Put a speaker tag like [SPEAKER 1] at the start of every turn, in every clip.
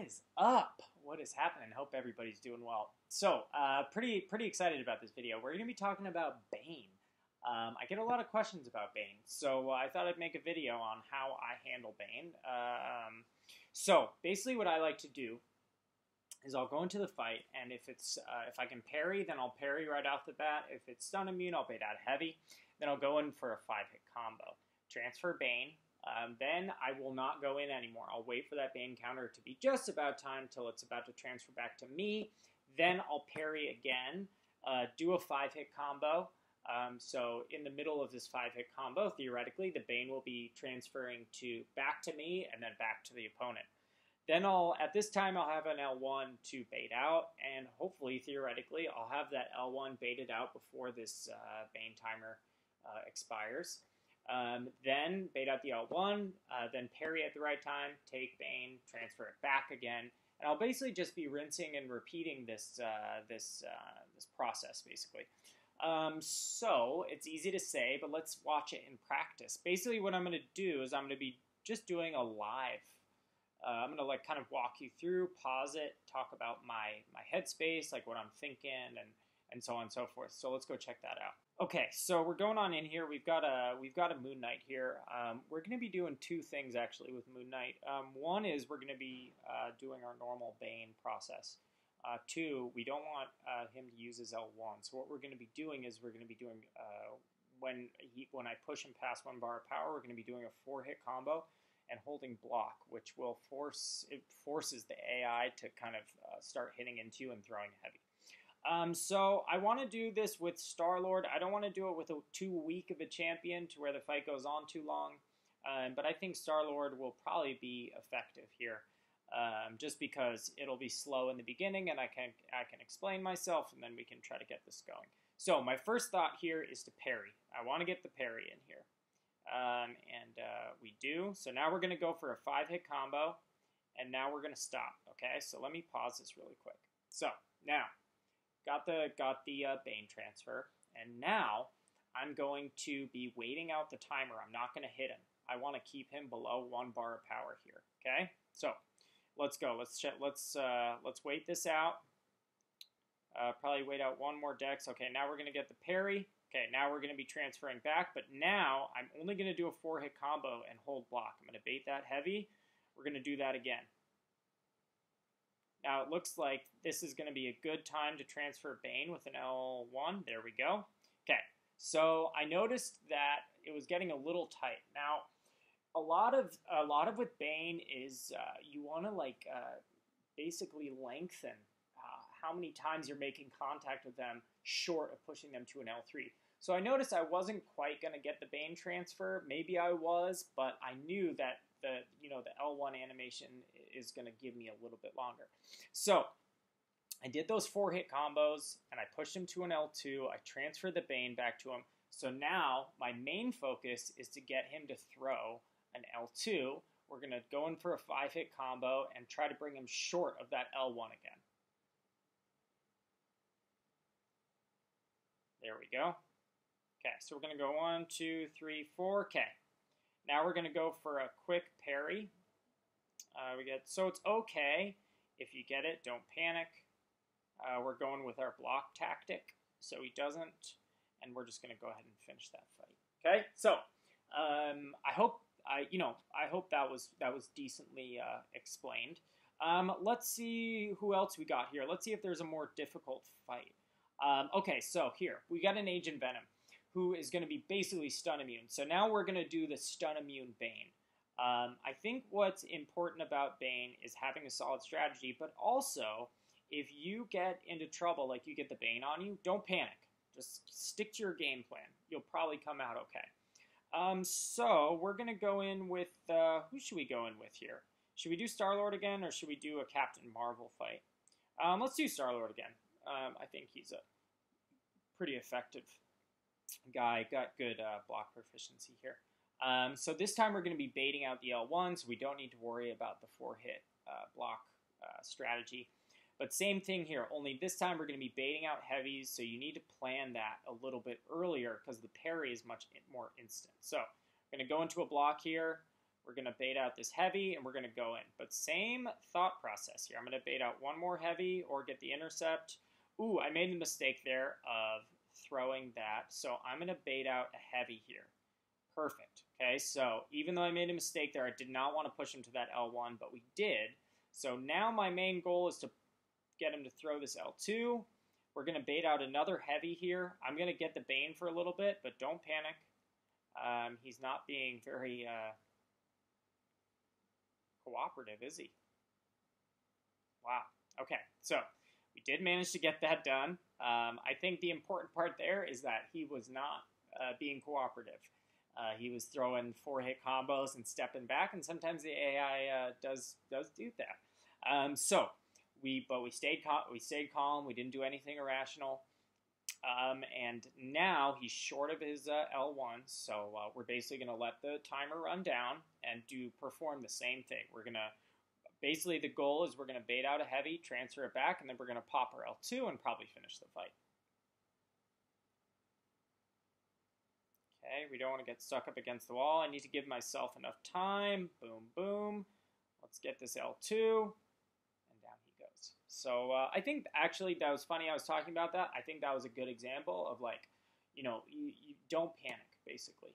[SPEAKER 1] is up? What is happening? Hope everybody's doing well. So, pretty excited about this video. We're going to be talking about Bane. I get a lot of questions about Bane, so I thought I'd make a video on how I handle Bane. So, basically what I like to do is I'll go into the fight, and if I can parry, then I'll parry right off the bat. If it's stun immune, I'll bait out heavy. Then I'll go in for a 5-hit combo. Transfer Bane. Then I will not go in anymore. I'll wait for that Bane counter to be just about time till it's about to transfer back to me. Then I'll parry again, do a 5-hit combo. So in the middle of this 5-hit combo, theoretically, the Bane will be transferring back to me and then back to the opponent. Then at this time, I'll have an L1 to bait out, and hopefully, theoretically, I'll have that L1 baited out before this Bane timer expires. Then bait out the L1, then parry at the right time, take Bane, transfer it back again, and I'll basically just be rinsing and repeating this process, basically. So it's easy to say, but let's watch it in practice. Basically, what I'm going to do is I'm going to be just doing a live. I'm going to kind of walk you through, pause it, talk about my headspace, like what I'm thinking, and so on and so forth. So let's go check that out. Okay, so we're going on in here. We've got a Moon Knight here. We're going to be doing two things actually with Moon Knight. One is we're going to be doing our normal Bane process. Two, we don't want him to use his L1. So what we're going to be doing is we're going to be doing when I push him past 1 bar of power, we're going to be doing a 4-hit combo and holding block, which will forces the AI to kind of start hitting into you and throwing heavy. So I want to do this with Star-Lord. I don't want to do it with too weak of a champion to where the fight goes on too long. But I think Star-Lord will probably be effective here, just because it'll be slow in the beginning, and I can explain myself, and then we can try to get this going. So my first thought here is to parry. I want to get the parry in here, we do. So now we're going to go for a 5-hit combo, and now we're going to stop. Okay, so let me pause this really quick. So now. Got the Bane transfer, and now I'm going to be waiting out the timer. I'm not going to hit him. I want to keep him below 1 bar of power here. Okay, so let's go. Let's wait this out. Probably wait out one more dex. Okay, now we're going to get the parry. Okay, now we're going to be transferring back, but now I'm only going to do a 4-hit combo and hold block. I'm going to bait that heavy. We're going to do that again. Now it looks like this is going to be a good time to transfer Bane with an L1. There we go. Okay, so I noticed that it was getting a little tight. Now, a lot of with Bane is you want to basically lengthen how many times you're making contact with them short of pushing them to an L3. So I noticed I wasn't quite going to get the Bane transfer. Maybe I was, but I knew that the L1 animation is going to give me a little bit longer. So I did those 4-hit combos, and I pushed him to an L2. I transferred the Bane back to him. So now my main focus is to get him to throw an L2. We're going to go in for a 5-hit combo and try to bring him short of that L1 again. There we go. Okay, so we're going to go 1, 2, 3, 4. Okay. Now we're going to go for a quick parry. So it's okay if you get it. Don't panic. We're going with our block tactic, so he doesn't, and we're just going to go ahead and finish that fight. Okay. So I hope that was decently explained. Let's see who else we got here. Let's see if there's a more difficult fight. Okay. So here we got an Agent Venom, who is going to be basically stun immune. So now we're going to do the stun immune Bane. I think what's important about Bane is having a solid strategy, but also if you get into trouble, like you get the Bane on you, don't panic. Just stick to your game plan. You'll probably come out okay. So we're going to go in with, who should we go in with here? Should we do Star-Lord again, or should we do a Captain Marvel fight? Let's do Star-Lord again. I think he's a pretty effective guy, got good block proficiency here. So this time we're going to be baiting out the L1, so we don't need to worry about the 4-hit block strategy. But same thing here, only this time we're going to be baiting out heavies, so you need to plan that a little bit earlier because the parry is much more instant. So we're going to go into a block here. We're going to bait out this heavy, and we're going to go in. But same thought process here. I'm going to bait out one more heavy or get the intercept. Ooh, I made the mistake there of throwing that. So I'm going to bait out a heavy here. Perfect. Okay, so even though I made a mistake there, I did not want to push him to that L1, but we did. So now my main goal is to get him to throw this L2. We're going to bait out another heavy here. I'm going to get the Bane for a little bit, but don't panic. He's not being very cooperative, is he? Wow. Okay, so we did manage to get that done. I think the important part there is that he was not being cooperative. He was throwing 4-hit combos and stepping back, and sometimes the AI does do that. But we stayed calm. We didn't do anything irrational. And now he's short of his L1, so we're basically going to let the timer run down and perform the same thing. We're going to basically, the goal is we're going to bait out a heavy, transfer it back, and then we're going to pop our L2 and probably finish the fight. Okay, we don't want to get stuck up against the wall. I need to give myself enough time. Boom, boom. Let's get this L2. And down he goes. So I think actually that was funny. I was talking about that. I think that was a good example of like, you don't panic, basically.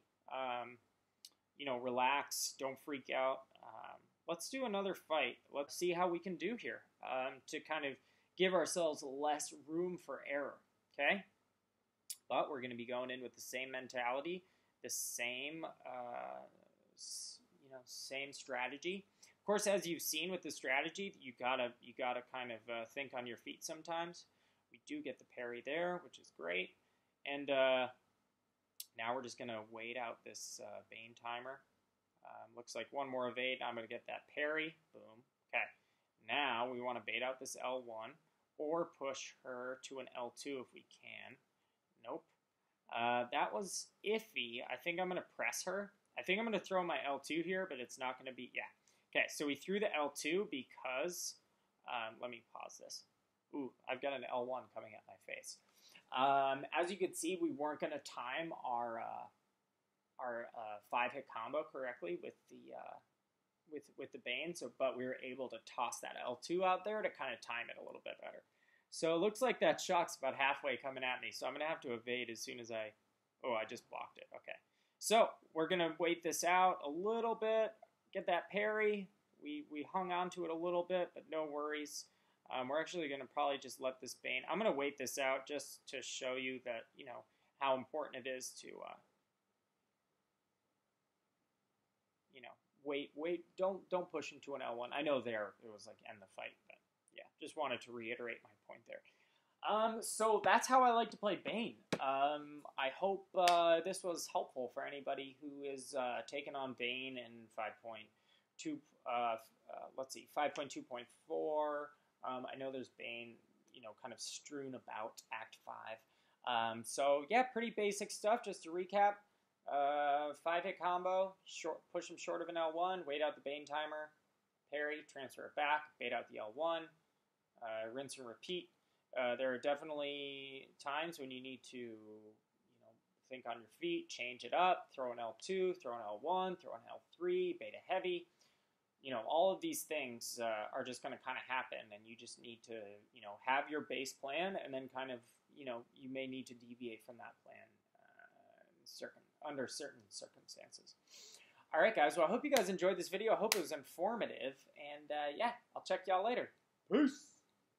[SPEAKER 1] Relax. Don't freak out. Let's do another fight. Let's see how we can do here to kind of give ourselves less room for error. Okay? But we're going to be going in with the same mentality, the same, same strategy. Of course, as you've seen with the strategy, you gotta kind of think on your feet sometimes. We do get the parry there, which is great. And now we're just going to wait out this Bane timer. Looks like one more evade. I'm going to get that parry. Boom. Okay. Now we want to bait out this L1 or push her to an L2 if we can. Nope. That was iffy. I think I'm going to press her. I think I'm going to throw my L2 here, but it's not going to be... Yeah. Okay, so we threw the L2 because... let me pause this. Ooh, I've got an L1 coming at my face. As you can see, we weren't going to time our 5-hit combo correctly with the Bane, but we were able to toss that L2 out there to kind of time it a little bit better. So it looks like that shock's about halfway coming at me, so I'm going to have to evade as soon as I... Oh, I just blocked it. Okay. So we're going to wait this out a little bit, get that parry. We hung on to it a little bit, but no worries. We're actually going to probably just let this Bane... I'm going to wait this out just to show you that, how important it is to, wait, don't push into an L1. I know it was like end the fight, but yeah, just wanted to reiterate my point there. So that's how I like to play Bane. I hope this was helpful for anybody who is taking on Bane in 5.2. Let's see, 5.2.4. I know there's Bane, kind of strewn about Act 5. So yeah, pretty basic stuff. Just to recap. 5-hit combo, push him short of an L1, wait out the Bane timer, parry, transfer it back, bait out the L1, rinse and repeat. There are definitely times when you need to, think on your feet, change it up, throw an L2, throw an L1, throw an L3, bait a heavy. All of these things are just going to kind of happen, and you just need to, have your base plan, and then kind of, you may need to deviate from that plan under certain circumstances. All right, guys. Well, I hope you guys enjoyed this video. I hope it was informative. And, yeah, I'll check y'all later. Peace.